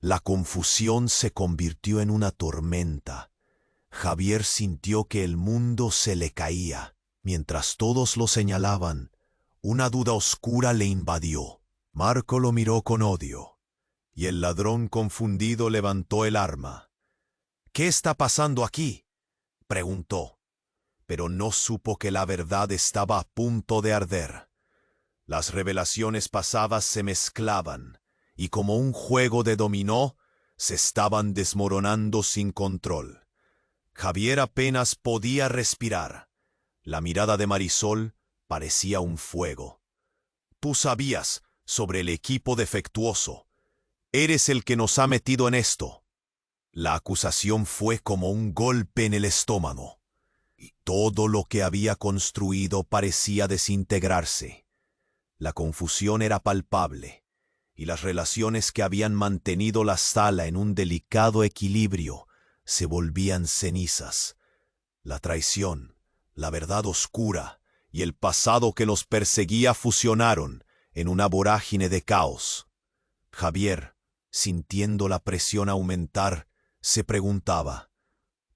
[SPEAKER 1] La confusión se convirtió en una tormenta. Javier sintió que el mundo se le caía. Mientras todos lo señalaban, una duda oscura le invadió. Marco lo miró con odio, y el ladrón confundido levantó el arma. «¿Qué está pasando aquí?», preguntó, pero no supo que la verdad estaba a punto de arder. Las revelaciones pasadas se mezclaban, y como un juego de dominó, se estaban desmoronando sin control. Javier apenas podía respirar. La mirada de Marisol parecía un fuego. «Tú sabías sobre el equipo defectuoso. Eres el que nos ha metido en esto». La acusación fue como un golpe en el estómago, y todo lo que había construido parecía desintegrarse. La confusión era palpable, y las relaciones que habían mantenido la sala en un delicado equilibrio se volvían cenizas. La traición, la verdad oscura y el pasado que los perseguía fusionaron en una vorágine de caos. Javier, sintiendo la presión aumentar, se preguntaba,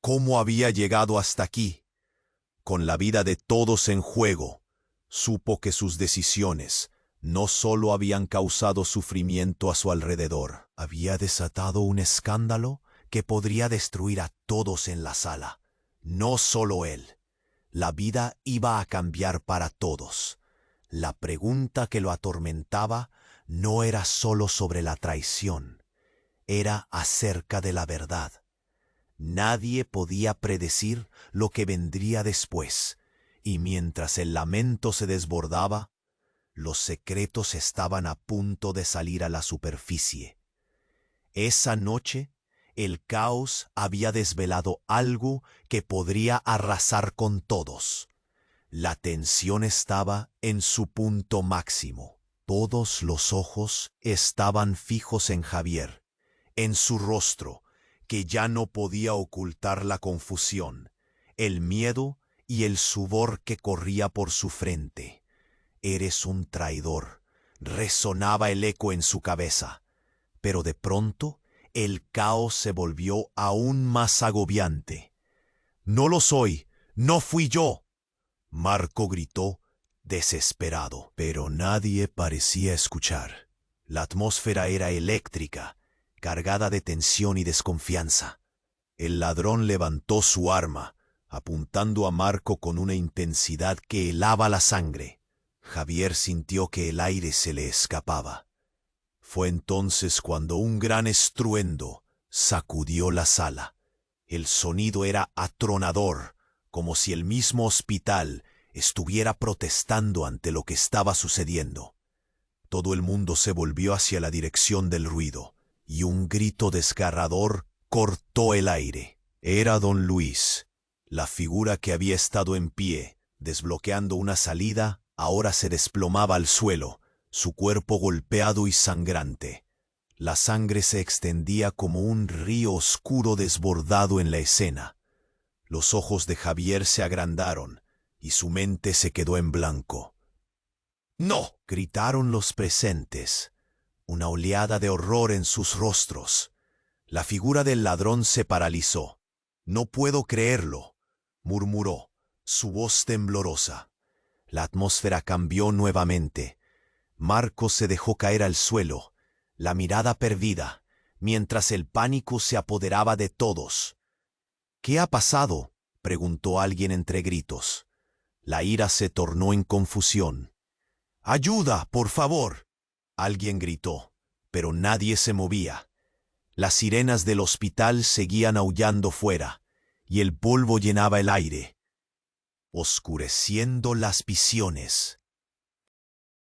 [SPEAKER 1] ¿cómo había llegado hasta aquí? Con la vida de todos en juego, supo que sus decisiones no solo habían causado sufrimiento a su alrededor, había desatado un escándalo que podría destruir a todos en la sala. No solo él. La vida iba a cambiar para todos. La pregunta que lo atormentaba no era solo sobre la traición, era acerca de la verdad. Nadie podía predecir lo que vendría después, y mientras el lamento se desbordaba, los secretos estaban a punto de salir a la superficie. Esa noche, el caos había desvelado algo que podría arrasar con todos. La tensión estaba en su punto máximo. Todos los ojos estaban fijos en Javier, en su rostro, que ya no podía ocultar la confusión, el miedo y el sudor que corría por su frente. «Eres un traidor», resonaba el eco en su cabeza. Pero de pronto, el caos se volvió aún más agobiante. «No lo soy, no fui yo», Marco gritó, desesperado, pero nadie parecía escuchar. La atmósfera era eléctrica, cargada de tensión y desconfianza. El ladrón levantó su arma, apuntando a Marco con una intensidad que helaba la sangre. Javier sintió que el aire se le escapaba. Fue entonces cuando un gran estruendo sacudió la sala. El sonido era atronador, como si el mismo hospital estuviera protestando ante lo que estaba sucediendo. Todo el mundo se volvió hacia la dirección del ruido, y un grito desgarrador cortó el aire. Era don Luis. La figura que había estado en pie, desbloqueando una salida, ahora se desplomaba al suelo, su cuerpo golpeado y sangrante. La sangre se extendía como un río oscuro desbordado en la escena. Los ojos de Javier se agrandaron, y su mente se quedó en blanco. «¡No!», gritaron los presentes, una oleada de horror en sus rostros. La figura del ladrón se paralizó. «No puedo creerlo», murmuró, su voz temblorosa. La atmósfera cambió nuevamente. Marcos se dejó caer al suelo, la mirada perdida, mientras el pánico se apoderaba de todos. «¿Qué ha pasado?», preguntó alguien entre gritos. La ira se tornó en confusión. «¡Ayuda, por favor!», alguien gritó, pero nadie se movía. Las sirenas del hospital seguían aullando fuera, y el polvo llenaba el aire. oscureciendo las visiones.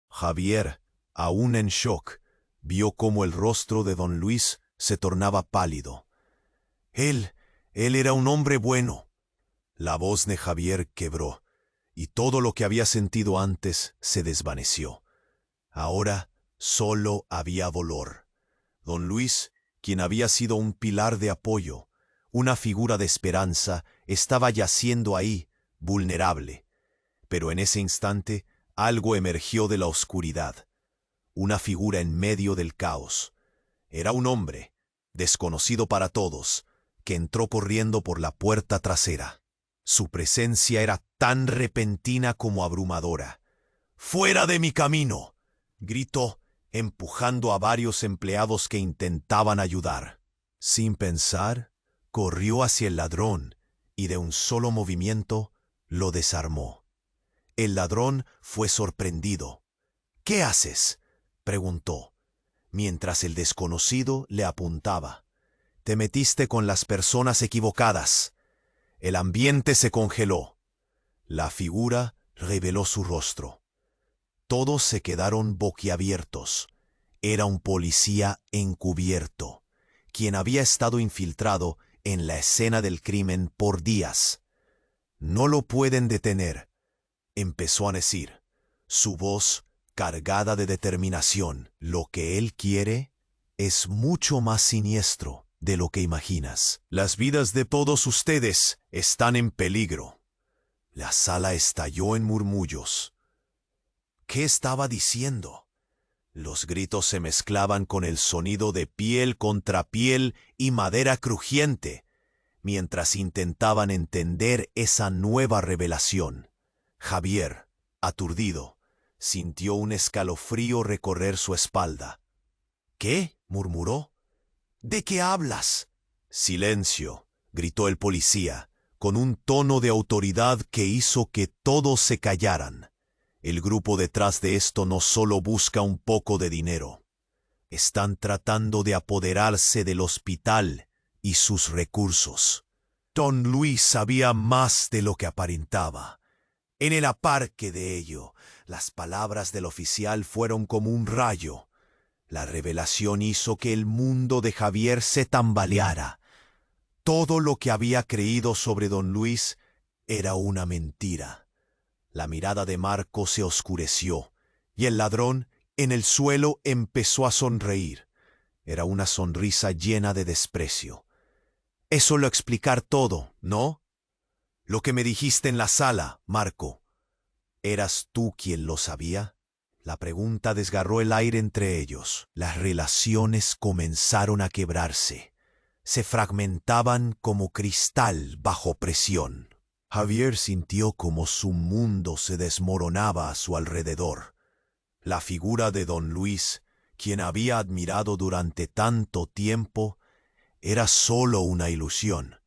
[SPEAKER 1] Javier, aún en shock, vio cómo el rostro de don Luis se tornaba pálido. Él era un hombre bueno. La voz de Javier quebró, y todo lo que había sentido antes se desvaneció. Ahora solo había dolor. Don Luis, quien había sido un pilar de apoyo, una figura de esperanza, estaba yaciendo ahí, vulnerable. Pero en ese instante algo emergió de la oscuridad. Una figura en medio del caos. Era un hombre, desconocido para todos, que entró corriendo por la puerta trasera. Su presencia era tan repentina como abrumadora. ¡Fuera de mi camino!, gritó, empujando a varios empleados que intentaban ayudar. Sin pensar, corrió hacia el ladrón y de un solo movimiento lo desarmó. El ladrón fue sorprendido. «¿Qué haces?», preguntó, mientras el desconocido le apuntaba. «Te metiste con las personas equivocadas». El ambiente se congeló. La figura reveló su rostro. Todos se quedaron boquiabiertos. Era un policía encubierto, quien había estado infiltrado en la escena del crimen por días. «No lo pueden detener», empezó a decir, su voz cargada de determinación. «Lo que él quiere es mucho más siniestro de lo que imaginas. Las vidas de todos ustedes están en peligro». La sala estalló en murmullos. ¿Qué estaba diciendo? Los gritos se mezclaban con el sonido de piel contra piel y madera crujiente, mientras intentaban entender esa nueva revelación. Javier, aturdido, sintió un escalofrío recorrer su espalda. «¿Qué?», murmuró. «¿De qué hablas?». «Silencio», gritó el policía, con un tono de autoridad que hizo que todos se callaran. «El grupo detrás de esto no solo busca un poco de dinero. Están tratando de apoderarse del hospital y sus recursos». Don Luis sabía más de lo que aparentaba. En el aparque de ello, las palabras del oficial fueron como un rayo. La revelación hizo que el mundo de Javier se tambaleara. Todo lo que había creído sobre don Luis era una mentira. La mirada de Marco se oscureció, y el ladrón, en el suelo, empezó a sonreír. Era una sonrisa llena de desprecio. «Eso lo explicar todo, ¿no? Lo que me dijiste en la sala, Marco. ¿Eras tú quien lo sabía?». La pregunta desgarró el aire entre ellos. Las relaciones comenzaron a quebrarse. Se fragmentaban como cristal bajo presión. Javier sintió como su mundo se desmoronaba a su alrededor. La figura de don Luis, quien había admirado durante tanto tiempo, era solo una ilusión.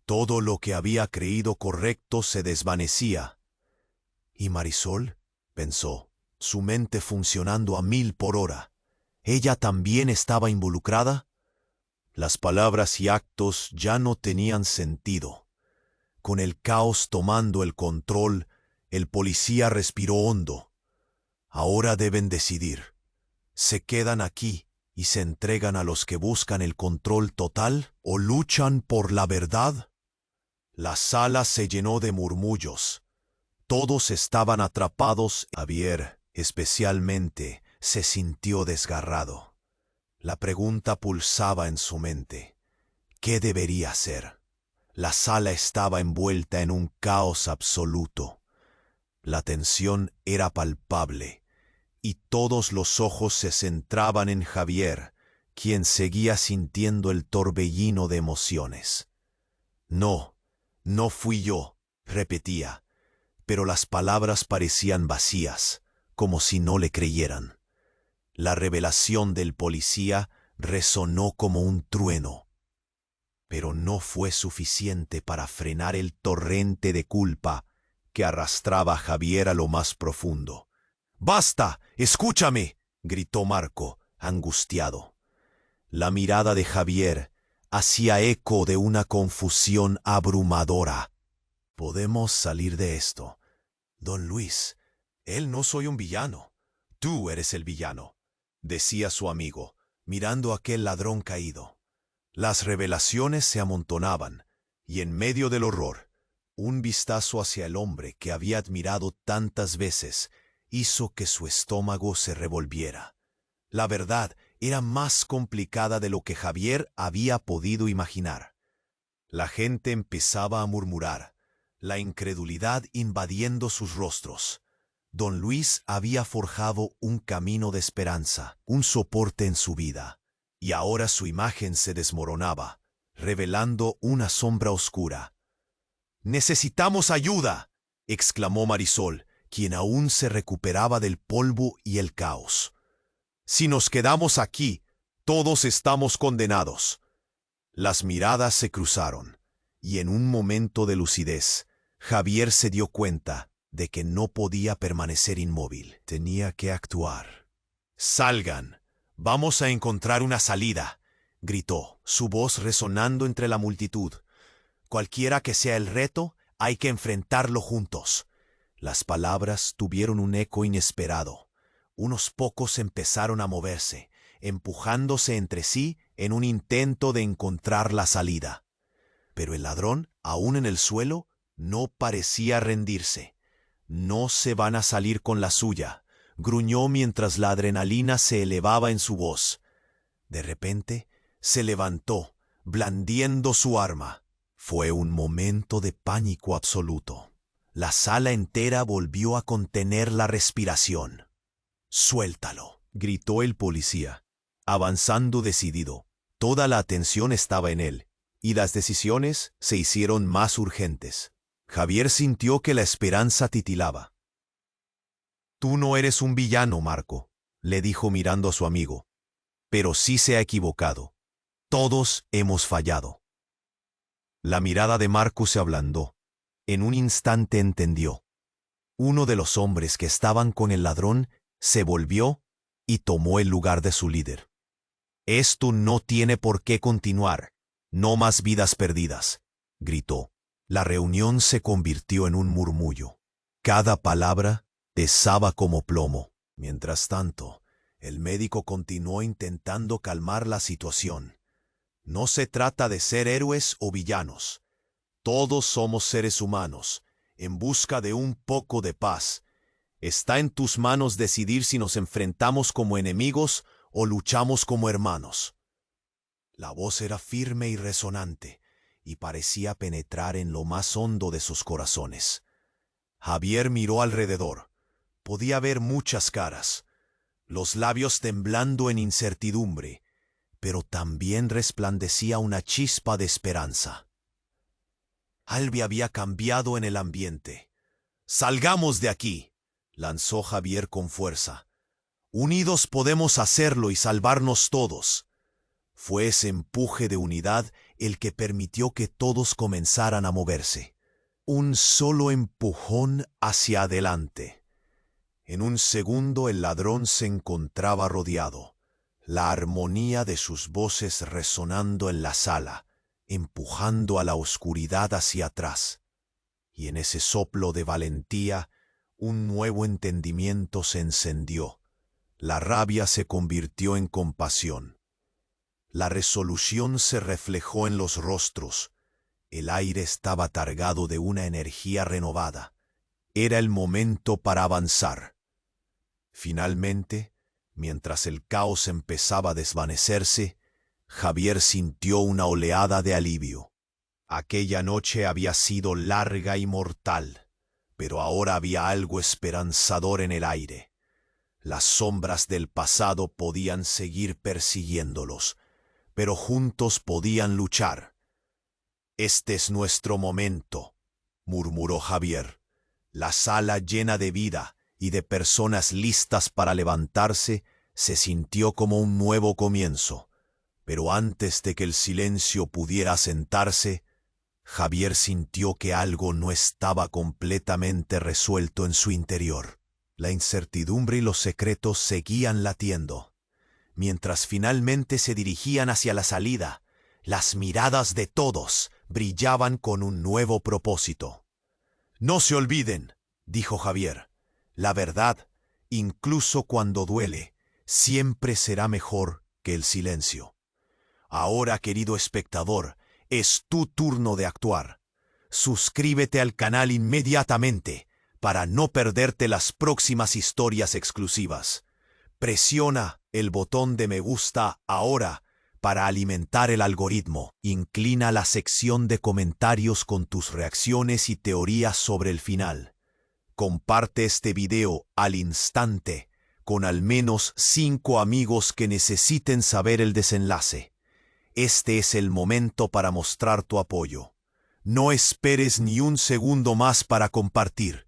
[SPEAKER 1] Todo lo que había creído correcto se desvanecía. «¿Y Marisol?», pensó, su mente funcionando a 1000 por hora. ¿Ella también estaba involucrada? Las palabras y actos ya no tenían sentido. Con el caos tomando el control, el policía respiró hondo. Ahora deben decidir. ¿Se quedan aquí y se entregan a los que buscan el control total o luchan por la verdad? La sala se llenó de murmullos. Todos estaban atrapados. Javier, especialmente, se sintió desgarrado. La pregunta pulsaba en su mente. ¿Qué debería hacer? La sala estaba envuelta en un caos absoluto. La tensión era palpable, y todos los ojos se centraban en Javier, quien seguía sintiendo el torbellino de emociones. «No, no fui yo», repetía, pero las palabras parecían vacías, como si no le creyeran. La revelación del policía resonó como un trueno, pero no fue suficiente para frenar el torrente de culpa que arrastraba a Javier a lo más profundo. «¡Basta! ¡Escúchame!», gritó Marco, angustiado. La mirada de Javier hacía eco de una confusión abrumadora. Podemos salir de esto. Don Luis, él no soy un villano. Tú eres el villano, decía su amigo, mirando a aquel ladrón caído. Las revelaciones se amontonaban, y en medio del horror, un vistazo hacia el hombre que había admirado tantas veces hizo que su estómago se revolviera. La verdad era más complicada de lo que Javier había podido imaginar. La gente empezaba a murmurar, la incredulidad invadiendo sus rostros. Don Luis había forjado un camino de esperanza, un soporte en su vida, y ahora su imagen se desmoronaba, revelando una sombra oscura. «¡Necesitamos ayuda!», exclamó Marisol, quien aún se recuperaba del polvo y el caos. «Si nos quedamos aquí, todos estamos condenados». Las miradas se cruzaron, y en un momento de lucidez, Javier se dio cuenta de que no podía permanecer inmóvil. Tenía que actuar. «¡Salgan! Vamos a encontrar una salida», gritó, su voz resonando entre la multitud. «Cualquiera que sea el reto, hay que enfrentarlo juntos». Las palabras tuvieron un eco inesperado. Unos pocos empezaron a moverse, empujándose entre sí en un intento de encontrar la salida. Pero el ladrón, aún en el suelo, no parecía rendirse. «No se van a salir con la suya», gruñó mientras la adrenalina se elevaba en su voz. De repente, se levantó, blandiendo su arma. Fue un momento de pánico absoluto. La sala entera volvió a contener la respiración. «Suéltalo», gritó el policía, avanzando decidido. Toda la atención estaba en él, y las decisiones se hicieron más urgentes. Javier sintió que la esperanza titilaba. «Tú no eres un villano, Marco», le dijo mirando a su amigo. «Pero sí se ha equivocado. Todos hemos fallado». La mirada de Marco se ablandó. En un instante entendió. Uno de los hombres que estaban con el ladrón se volvió y tomó el lugar de su líder. «Esto no tiene por qué continuar. No más vidas perdidas», gritó. La reunión se convirtió en un murmullo. Cada palabra pesaba como plomo. Mientras tanto, el médico continuó intentando calmar la situación. «No se trata de ser héroes o villanos. Todos somos seres humanos, en busca de un poco de paz. Está en tus manos decidir si nos enfrentamos como enemigos o luchamos como hermanos». La voz era firme y resonante, y parecía penetrar en lo más hondo de sus corazones. Javier miró alrededor. Podía ver muchas caras, los labios temblando en incertidumbre, pero también resplandecía una chispa de esperanza. Algo había cambiado en el ambiente. «Salgamos de aquí», lanzó Javier con fuerza. «Unidos podemos hacerlo y salvarnos todos». Fue ese empuje de unidad el que permitió que todos comenzaran a moverse. Un solo empujón hacia adelante. En un segundo el ladrón se encontraba rodeado, la armonía de sus voces resonando en la sala, empujando a la oscuridad hacia atrás. Y en ese soplo de valentía, un nuevo entendimiento se encendió. La rabia se convirtió en compasión. La resolución se reflejó en los rostros. El aire estaba cargado de una energía renovada. Era el momento para avanzar. Finalmente, mientras el caos empezaba a desvanecerse, Javier sintió una oleada de alivio. Aquella noche había sido larga y mortal, pero ahora había algo esperanzador en el aire. Las sombras del pasado podían seguir persiguiéndolos, pero juntos podían luchar. «Este es nuestro momento», murmuró Javier. La sala llena de vida y de personas listas para levantarse se sintió como un nuevo comienzo. Pero antes de que el silencio pudiera asentarse, Javier sintió que algo no estaba completamente resuelto en su interior. La incertidumbre y los secretos seguían latiendo. Mientras finalmente se dirigían hacia la salida, las miradas de todos brillaban con un nuevo propósito. No se olviden, dijo Javier, la verdad, incluso cuando duele, siempre será mejor que el silencio. Ahora, querido espectador, es tu turno de actuar. Suscríbete al canal inmediatamente para no perderte las próximas historias exclusivas. Presiona el botón de me gusta ahora para alimentar el algoritmo. Inclina la sección de comentarios con tus reacciones y teorías sobre el final. Comparte este video al instante con al menos 5 amigos que necesiten saber el desenlace. Este es el momento para mostrar tu apoyo. No esperes ni un segundo más para compartir.